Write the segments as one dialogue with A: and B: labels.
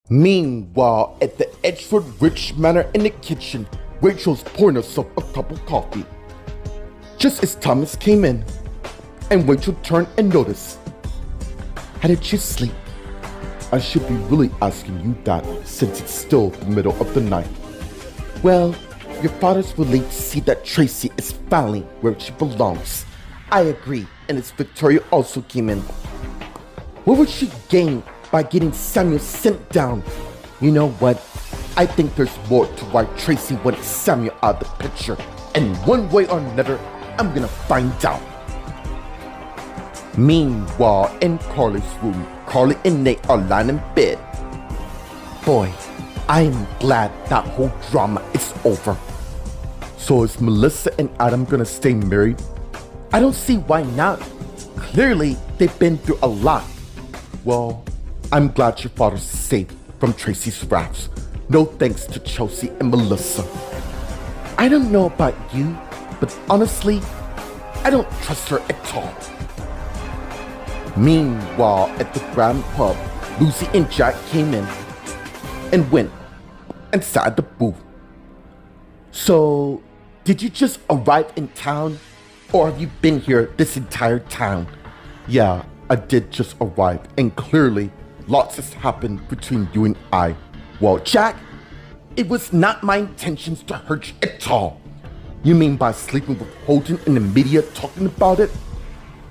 A: Meanwhile, at the Edgewood Rich Manor in the kitchen, Rachel's pouring herself a cup of coffee. Just as Thomas came in, and Rachel turned and noticed. How did you sleep? I should be really asking you that since it's still the middle of the night. Well, your father's relieved to see that Tracy is finally where she belongs. I agree, and as Victoria also came in. What would she gain by getting Samuel sent down? You know what? I think there's more to why Tracy wanted Samuel out of the picture, and one way or another, I'm gonna find out. Meanwhile, in Carly's room, Carly and Nate are lying in bed. Boy, I am glad that whole drama is over. So is Melissa and Adam gonna stay married? I don't see why not. Clearly, they've been through a lot. Well, I'm glad your father's safe from Tracy's wrath. No thanks to Chelsea and Melissa. I don't know about you, but honestly, I don't trust her at all. Meanwhile, at the Grand Pub, Lucy and Jack came in and went and sat at the booth. So, did you just arrive in town, or have you been here this entire time? Yeah, I did just arrive, and clearly, lots has happened between you and I. Well, Jack, it was not my intentions to hurt you at all. You mean by sleeping with Holden in the media talking about it?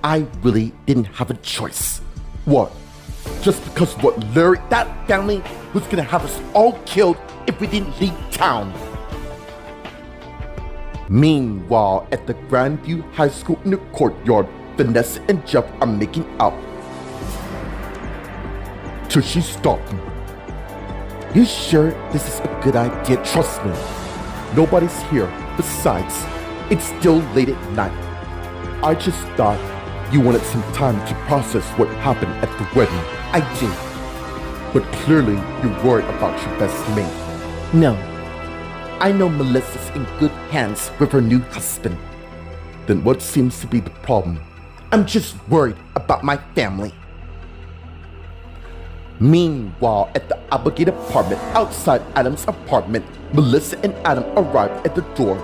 A: I really didn't have a choice. What? Just because what Larry, that family, was gonna have us all killed if we didn't leave town. Meanwhile, at the Grandview High School in the courtyard, Vanessa and Jeff are making out. Till she stopped him. You sure this is a good idea? Trust me. Nobody's here. Besides, it's still late at night. I just thought you wanted some time to process what happened at the wedding. I did. But clearly you're worried about your best mate. No. I know Melissa's in good hands with her new husband. Then what seems to be the problem? I'm just worried about my family. Meanwhile, at the Applegate apartment outside Adam's apartment, Melissa and Adam arrived at the door.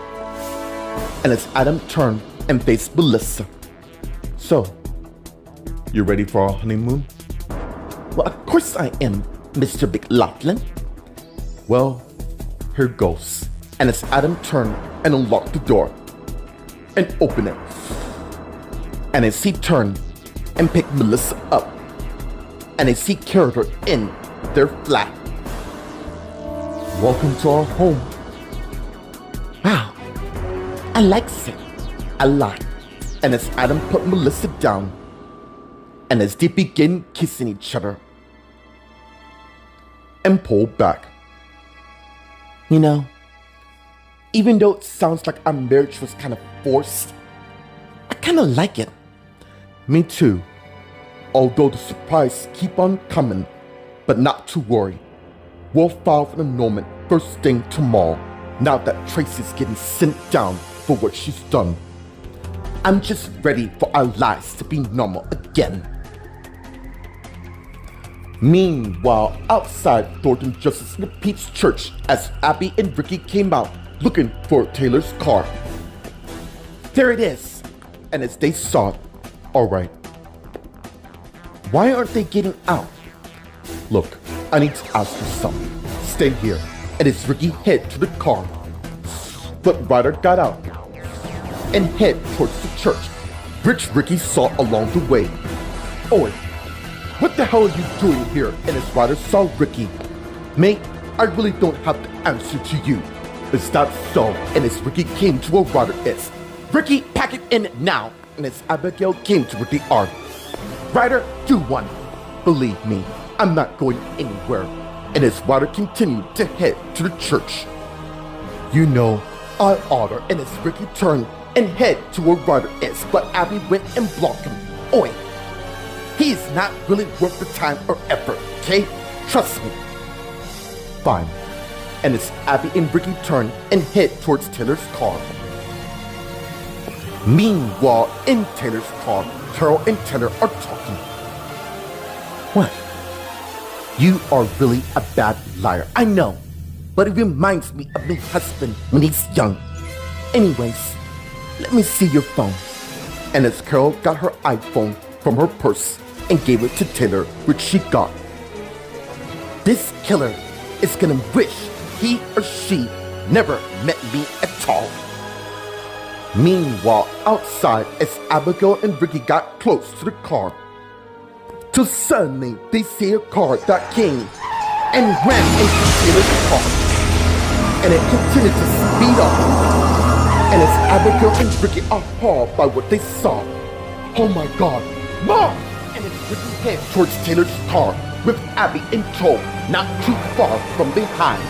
A: And as Adam turned and faced Melissa. So, you ready for our honeymoon? Well, of course I am, Mr. McLaughlin. Well, here goes. And as Adam turned and unlocked the door and opened it. And as he turned and picked Melissa up, and as he carried her in their flat. Welcome to our home. Wow, I like it a lot. And as Adam put Melissa down, and as they begin kissing each other, and pulled back. You know, even though it sounds like our marriage was kind of forced, I kind of like it. Me too. Although the surprise keep on coming, but not to worry. We'll file for annulment first thing tomorrow, now that Tracy's getting sent down for what she's done. I'm just ready for our lives to be normal again. Meanwhile, outside Thornton Justice in the Pete's church, as Abby and Ricky came out looking for Taylor's car. There it is. And as they saw it, all right. Why aren't they getting out? Look, I need to ask you something. Stay here. And as Ricky head to the car, but Ryder got out and head towards the church, which Ricky saw along the way. Oi, what the hell are you doing here? And as Ryder saw Ricky, mate, I really don't have the answer to you. Is that so? And as Ricky came to where Ryder is, Ricky, pack it in now. And as Abigail came to Ricky, Ryder, do one. Believe me, I'm not going anywhere. And as Ryder continued to head to the church, you know, I order. And as Ricky turned and head to where Ryder is, but Abby went and blocked him. Oi, he is not really worth the time or effort, okay? Trust me. Fine. And as Abby and Ricky turn and head towards Taylor's car. Meanwhile, in Taylor's car, Carol and Taylor are talking. What? You are really a bad liar, I know. But it reminds me of my husband when he's young. Anyways, let me see your phone. And as Carol got her iPhone from her purse and gave it to Taylor, which she got. This killer is gonna wish he or she never met me at all. Meanwhile, outside, as Abigail and Ricky got close to the car, till suddenly they see a car that came and ran into Taylor's car. And it continued to speed up. And as Abigail and Ricky are appalled by what they saw, oh my God, Mom! And as Ricky heads towards Taylor's car with Abby in tow, not too far from behind.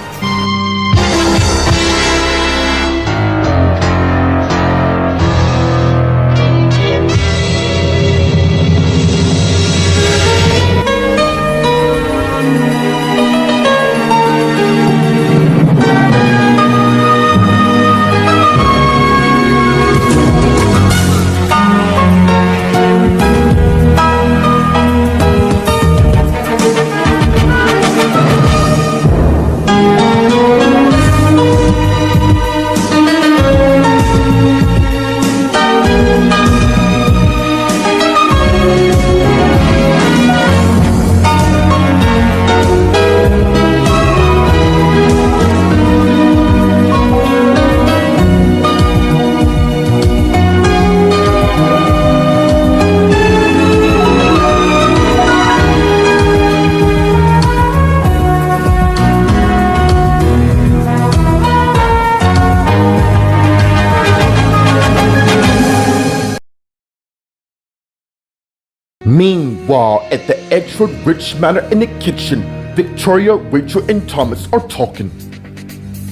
A: Meanwhile, at the Edgewood Ridge Manor in the kitchen, Victoria, Rachel, and Thomas are talking.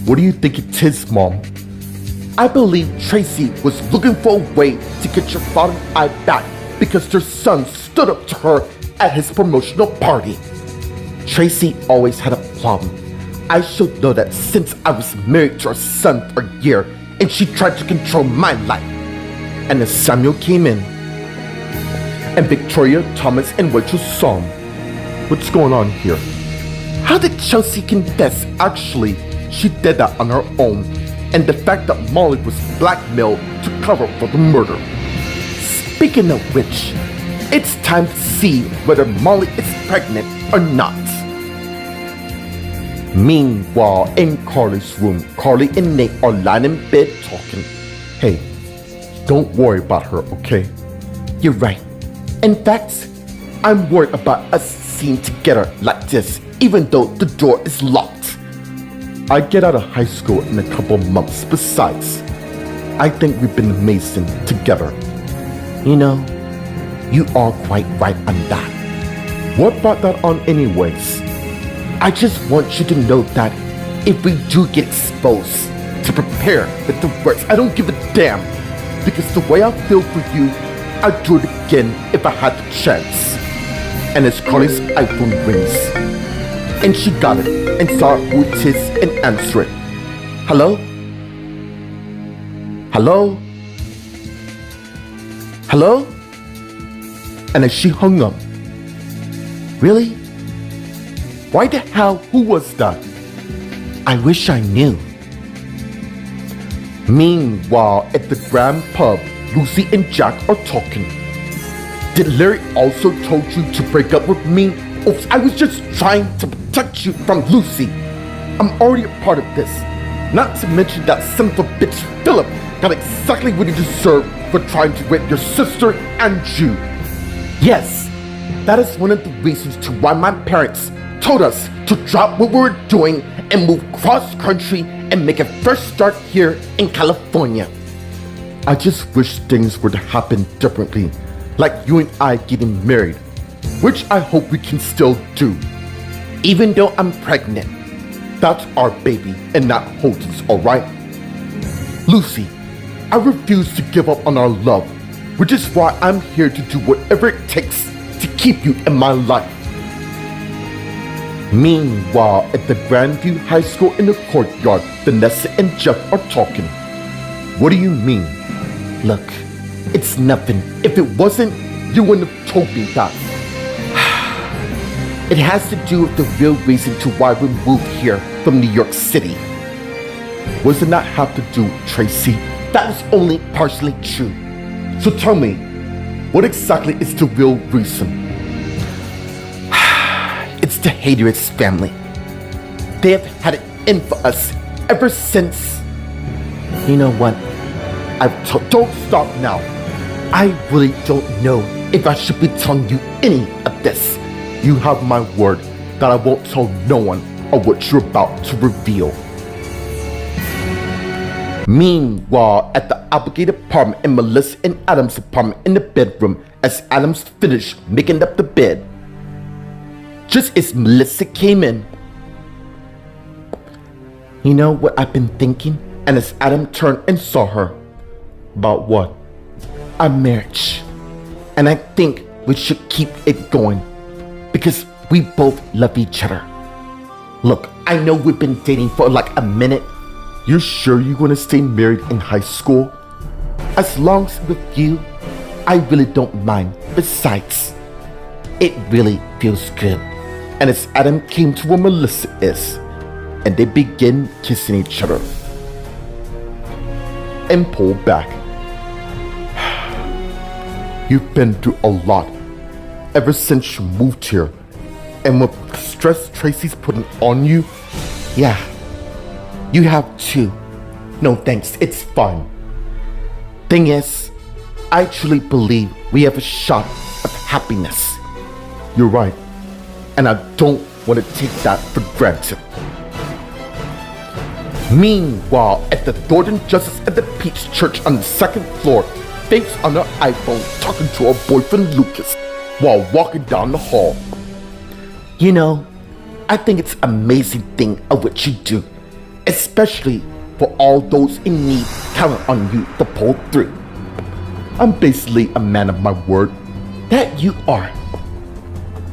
A: What do you think it is, Mom? I believe Tracy was looking for a way to get your father and I back because their son stood up to her at his promotional party. Tracy always had a problem. I should know that since I was married to her son for a year and she tried to control my life. And as Samuel came in, and Victoria, Thomas, and Rachel saw him. What's going on here? How did Chelsea confess? Actually, she did that on her own, and the fact that Molly was blackmailed to cover for the murder. Speaking of which, it's time to see whether Molly is pregnant or not. Meanwhile, in Carly's room, Carly and Nate are lying in bed talking. Hey, don't worry about her, okay? You're right. In fact, I'm worried about us seen together like this, even though the door is locked. I get out of high school in a couple months. Besides, I think we've been amazing together. You know, you are quite right on that. What brought that on anyways? I just want you to know that if we do get exposed, to prepare with the worst. I don't give a damn, because the way I feel for you, I'd do it again if I had the chance. And as Carly's iPhone rings, and she got it and saw who it is and answered it. Hello? Hello? Hello? And as she hung up, really? Why the hell? Who was that? I wish I knew. Meanwhile, at the Grand Pub, Lucy and Jack are talking. Did Larry also told you to break up with me? Oops, I was just trying to protect you from Lucy. I'm already a part of this. Not to mention that son of a bitch Philip got exactly what he deserved for trying to rape your sister and you. Yes, that is one of the reasons to why my parents told us to drop what we were doing and move cross country and make a fresh start here in California. I just wish things were to happen differently, like you and I getting married, which I hope we can still do. Even though I'm pregnant, that's our baby and not Holden's, alright? Lucy, I refuse to give up on our love, which is why I'm here to do whatever it takes to keep you in my life. Meanwhile, at the Grandview High School in the courtyard, Vanessa and Jeff are talking. What do you mean? Look, it's nothing. If it wasn't, you wouldn't have told me that. It It has to do with the real reason to why we moved here from New York City. What does it not have to do with Tracy? That was only partially true. So tell me, what exactly is the real reason? It's the Hader's family. They have had it in for us ever since. You know what? Don't stop now. I really don't know if I should be telling you any of this. You have my word that I won't tell no one of what you're about to reveal. Meanwhile, at the Applegate apartment in Melissa and Adam's apartment in the bedroom, as Adams finished making up the bed, just as Melissa came in. You know what I've been thinking? And as Adam turned and saw her. About what? Our marriage. And I think we should keep it going. Because we both love each other. Look, I know we've been dating for like a minute. You sure you want to stay married in high school? As long as with you, I really don't mind. Besides, it really feels good. And as Adam came to where Melissa is, and they begin kissing each other, and pulled back. You've been through a lot ever since you moved here, and with the stress Tracy's putting on you, yeah, you have too. No thanks, it's fine. Thing is, I truly believe we have a shot of happiness. You're right, and I don't want to take that for granted. Meanwhile, at the Thornton Justice at the Peach Church on the second floor, Faith's on her iPhone talking to her boyfriend Lucas while walking down the hall. You know, I think it's an amazing thing of what you do, especially for all those in need counting on you to pull through. I'm basically a man of my word. That you are.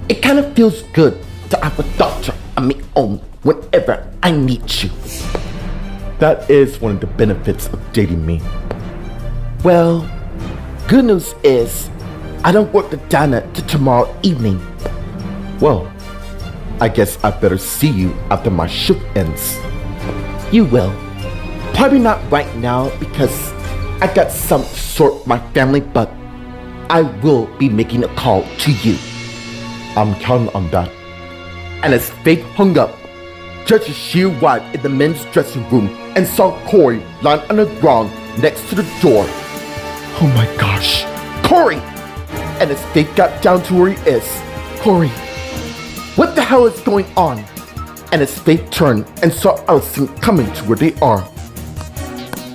A: It kind of feels good to have a doctor on my own whenever I need you. That is one of the benefits of dating me. Well, good news is, I don't work the diner till tomorrow evening. Well, I guess I better see you after my shift ends. You will. Probably not right now because I got some to sort my family, but I will be making a call to you. I'm counting on that. And as Faith hung up, just as she arrived in the men's dressing room and saw Corey lying on the ground next to the door. Oh my gosh, Corey! And as Faith got down to where he is, Corey, what the hell is going on? And as Faith turned and saw Allison coming to where they are,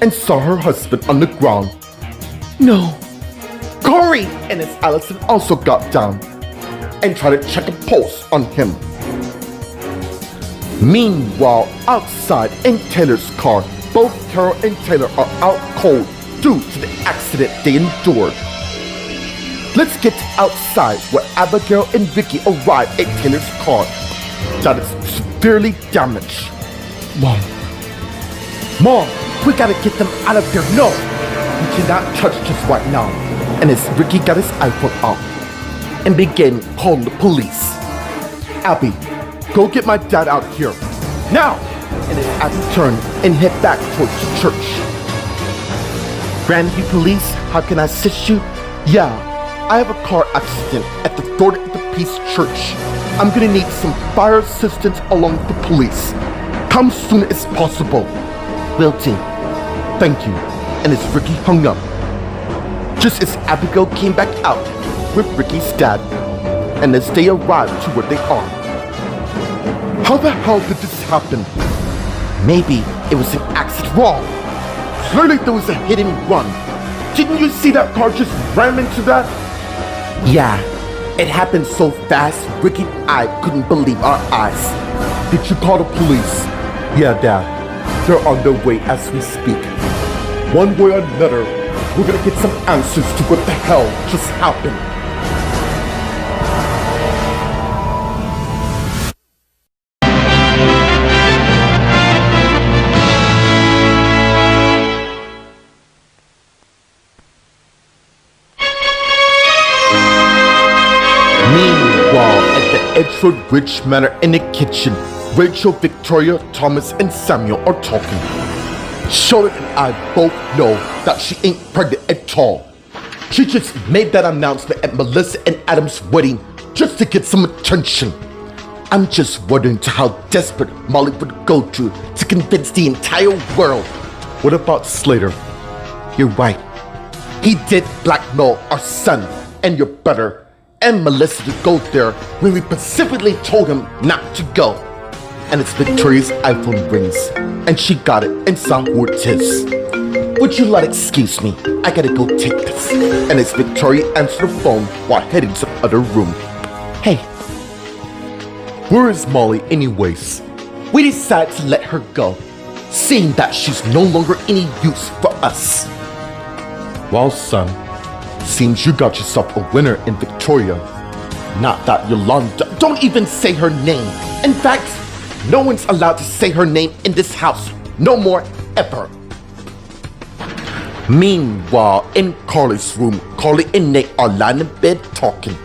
A: and saw her husband on the ground. No, Corey! And as Allison also got down and tried to check a pulse on him. Meanwhile, outside in Taylor's car, both Carol and Taylor are out cold due to the accident they endured. Let's get outside where Abigail and Vicky arrive at Taylor's car that is severely damaged. Mom, we gotta get them out of here. No, we cannot touch just right now. And as Ricky got his iPhone out and began calling the police. Abby, go get my dad out here, now! And as Abby turned and head back towards the church. Grandview Police, how can I assist you? Yeah, I have a car accident at the Thornton at the Peace Church. I'm gonna need some fire assistance along with the police. Come as soon as possible. Will do. Thank you. And as Ricky hung up, just as Abigail came back out with Ricky's dad, and as they arrived to where they are. How the hell did this happen? Maybe it was an accident. Wrong. Clearly there was a hit and run. Didn't you see that car just ram into that? Yeah, it happened so fast, Ricky and I couldn't believe our eyes. Did you call the police? Yeah, Dad. They're on their way as we speak. One way or another, we're gonna get some answers to what the hell just happened. Meanwhile, at the edge Ashford Ridge Manor in the kitchen. Rachel, Victoria, Thomas, and Samuel are talking. Charlotte and I both know that she ain't pregnant at all. She just made that announcement at Melissa and Adam's wedding just to get some attention. I'm just wondering to how desperate Molly would go to convince the entire world. What about Slater? You're right. He did blackmail our son and your brother and Melissa to go there when we specifically told him not to go. And it's Victoria's iPhone rings, and she got it and saw who it is. Would you like excuse me? I gotta go take this. And as Victoria answered the phone while heading to the other room. Hey, where is Molly anyways? We decided to let her go, seeing that she's no longer any use for us. Well, son, seems you got yourself a winner in Victoria. Not that Yolanda, don't even say her name. In fact, no one's allowed to say her name in this house. No more, ever. Meanwhile, in Carly's room, Carly and Nate are lying in bed talking.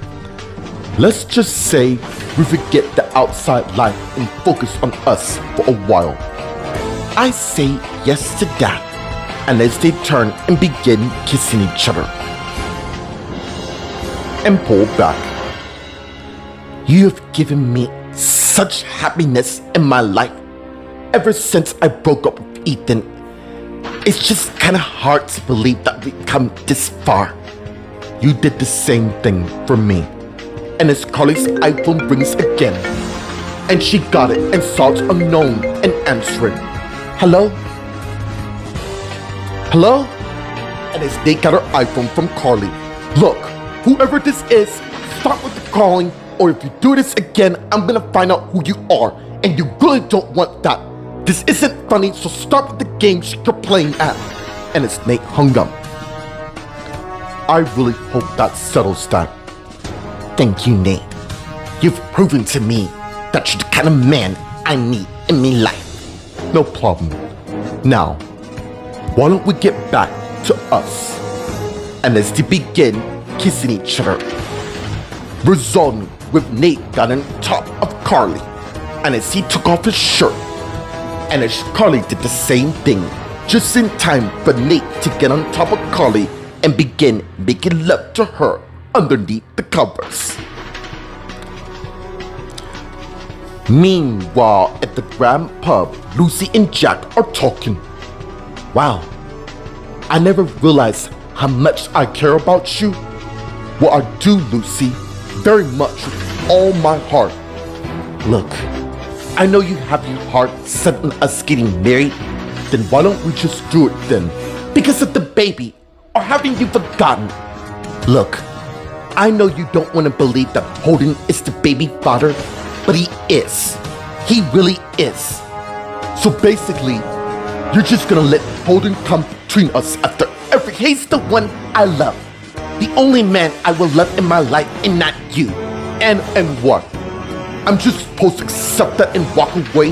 A: Let's just say we forget the outside life and focus on us for a while. I say yes to that, and as they turn and begin kissing each other. And pull back. You have given me such happiness in my life. Ever since I broke up with Ethan, it's just kinda hard to believe that we've come this far. You did the same thing for me. And as Carly's iPhone rings again, and she got it and saw it's unknown and answered. Hello? Hello? And as they got her iPhone from Carly, look, whoever this is, stop with the calling, or if you do this again, I'm gonna find out who you are, and you really don't want that. This isn't funny, so stop with the games you're playing at. And as Nate hung up, I really hope that settles that. Thank you, Nate. You've proven to me that you're the kind of man I need in my life. No problem. Now, why don't we get back to us? And as they begin kissing each other, resulting with Nate got on top of Carly, and as he took off his shirt, and as Carly did the same thing, just in time for Nate to get on top of Carly and begin making love to her underneath the covers. Meanwhile, at the Grand Pub, Lucy and Jack are talking. Wow, I never realized how much I care about you. Well, I do, Lucy, very much with all my heart. Look, I know you have your heart set on us getting married, then why don't we just do it then? Because of the baby, or haven't you forgotten? Look, I know you don't want to believe that Holden is the baby father, but he is. He really is. So basically, you're just gonna let Holden come between us after every. He's the one I love. The only man I will love in my life and not you. And what? I'm just supposed to accept that and walk away?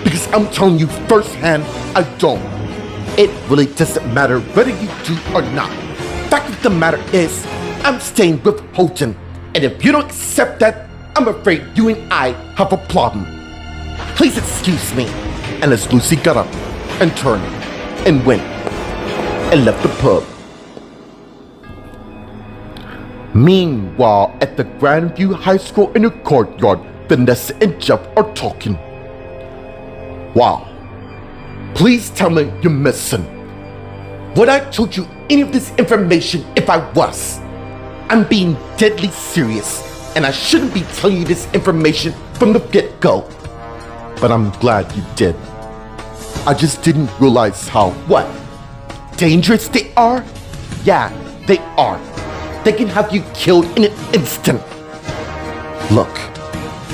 A: Because I'm telling you firsthand, I don't. It really doesn't matter whether you do or not. Fact of the matter is, I'm staying with Holden. And if you don't accept that, I'm afraid you and I have a problem. Please excuse me. And as Lucy got up and turned and went and left the pub. Meanwhile, at the Grandview High School in the courtyard, Vanessa and Jeff are talking. Wow. Please tell me you're missing. Would I told you any of this information if I was? I'm being deadly serious, and I shouldn't be telling you this information from the get-go. But I'm glad you did. I just didn't realize how, what? Dangerous they are? Yeah, they are. They can have you killed in an instant. Look,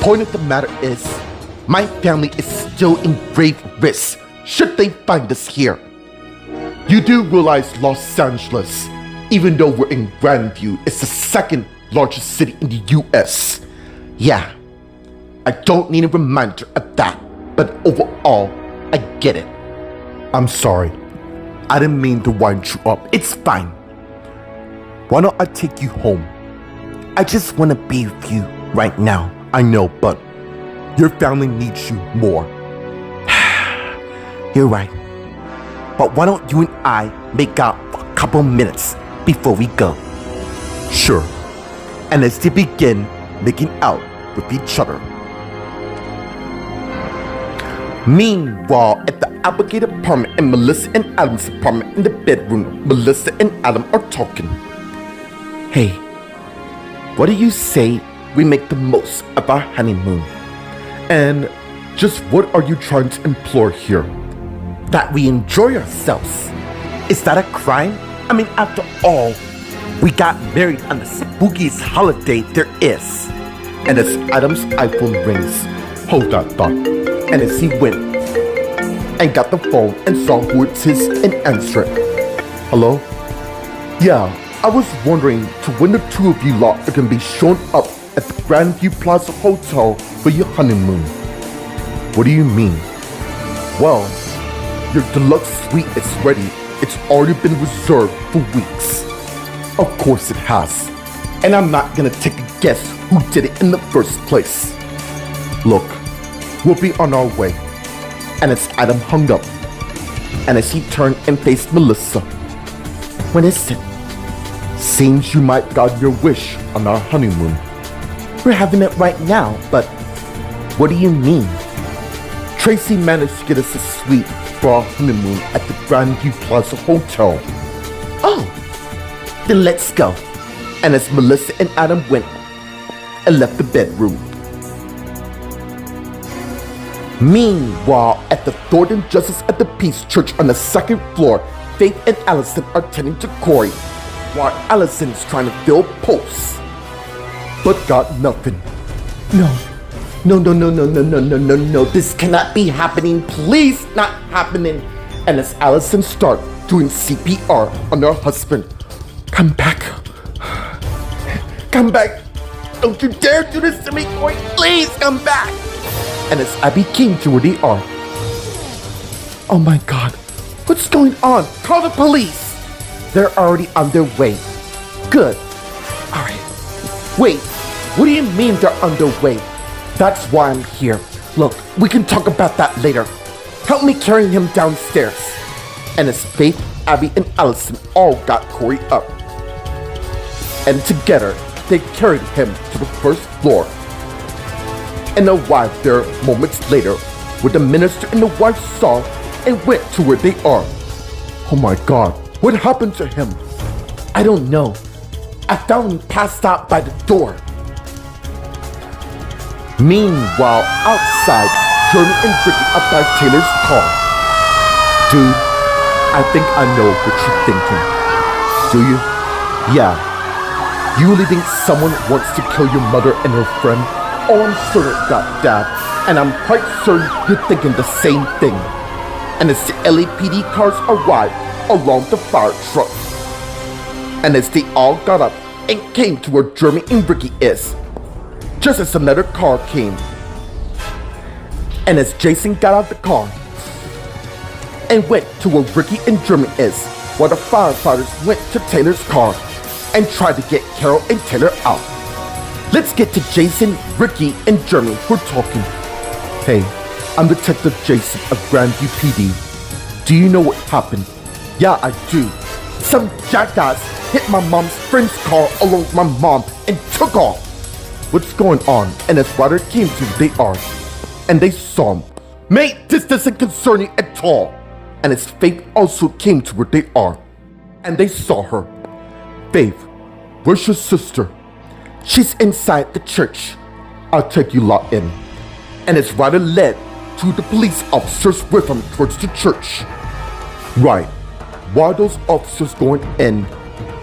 A: point of the matter is, my family is still in grave risk should they find us here. You do realize Los Angeles, even though we're in Grandview, is the second largest city in the US. Yeah, I don't need a reminder of that, but overall, I get it. I'm sorry. I didn't mean to wind you up. It's fine. Why don't I take you home? I just want to be with you right now. I know, but your family needs you more.
B: You're right. But why don't you and I make out for a couple minutes before we go?
A: Sure. And as they begin making out with each other. Meanwhile, at the Applegate apartment and Melissa and Adam's apartment in the bedroom, Melissa and Adam are talking.
B: Hey, what do you say we make the most of our honeymoon?
A: And just what are you trying to implore here?
B: That we enjoy ourselves. Is that a crime? I mean, after all, we got married on the spookiest holiday there is.
A: And as Adam's iPhone rings, hold that thought. And as he went and got the phone and saw who it is and answered it. Hello? Yeah, I was wondering to when the two of you lot are gonna be showing up at the Grandview Plaza Hotel for your honeymoon. What do you mean? Well, your deluxe suite is ready. It's already been reserved for weeks. Of course it has. And I'm not gonna take a guess who did it in the first place. Look, we'll be on our way. And as Adam hung up, and as he turned and faced Melissa.
B: When is it?
A: Seems you might got your wish on our honeymoon.
B: We're having it right now, but what do you mean?
A: Tracy managed to get us a suite for our honeymoon at the Grandview Plaza Hotel.
B: Oh, then let's go.
A: And as Melissa and Adam went and left the bedroom. Meanwhile, at the Thornton Justice at the Peace Church on the second floor, Faith and Allison are tending to Corey, while Allison is trying to fill posts, but got nothing. No, this cannot be happening, please not happening. And as Allison starts doing CPR on her husband, come back, don't you dare do this to me, Corey, please come back. And as Abby came to where they are, oh my God, what's going on? Call the police. They're already on their way. Good. All right. Wait, what do you mean they're on their way? That's why I'm here. Look, we can talk about that later. Help me carry him downstairs. And as Faith, Abby, and Allison all got Corey up. And together, they carried him to the first floor. And arrived there moments later, where the minister and the wife saw and went to where they are. Oh my God, what happened to him? I don't know. I found him passed out by the door. Meanwhile, outside, Jeremy and Ricky are by Taylor's car. Dude, I think I know what you're thinking. Do you? Yeah. You really think someone wants to kill your mother and her friend? Oh, I'm certain of that, Dad. And I'm quite certain you're thinking the same thing. And as the LAPD cars arrived along the fire truck, and as they all got up and came to where Jeremy and Ricky is, just as another car came, and as Jason got out of the car and went to where Ricky and Jeremy is, while the firefighters went to Taylor's car and tried to get Carol and Taylor out. Let's get to Jason, Ricky, and Jeremy who are talking. Hey, I'm Detective Jason of Grandview PD. Do you know what happened? Yeah, I do. Some jackass hit my mom's friend's car along with my mom and took off. What's going on? And as Ryder came to where they are, and they saw him. Mate, this doesn't concern you at all. And as Faith also came to where they are, and they saw her. Faith, where's your sister? She's inside the church. I'll take you lot in. And as Ryder led two of the police officers with him towards the church. Right. While those officers going in,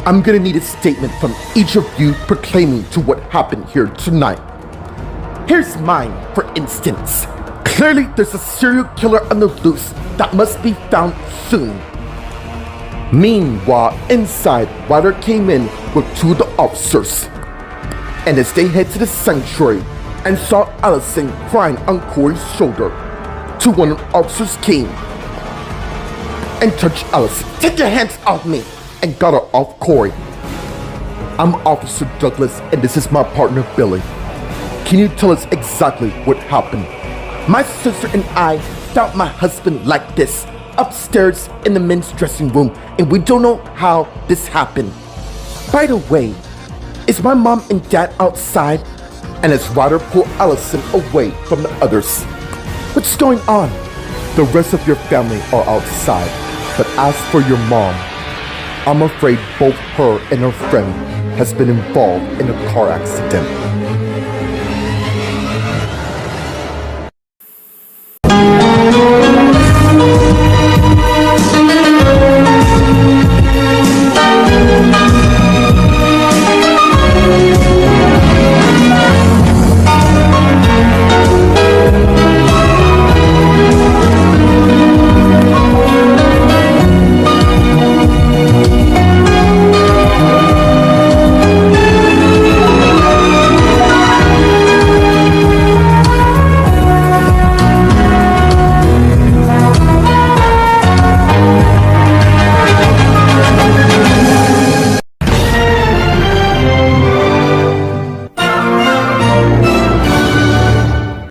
A: I'm gonna need a statement from each of you proclaiming to what happened here tonight. Here's mine, for instance. Clearly there's a serial killer on the loose that must be found soon. Meanwhile, inside, Ryder came in with two of the officers. And as they head to the sanctuary and saw Allison crying on Corey's shoulder, two one of the officers came and touched Allison. Take your hands off me! And got her off Corey. I'm Officer Douglas and this is my partner Billy. can you tell us exactly what happened? My sister and I found my husband like this, upstairs in the men's dressing room, and we don't know how this happened. By the way, is my mom and dad outside? And as Ryder pulled Allison away from the others. What's going on? The rest of your family are outside, but as for your mom, I'm afraid both her and her friend has been involved in a car accident.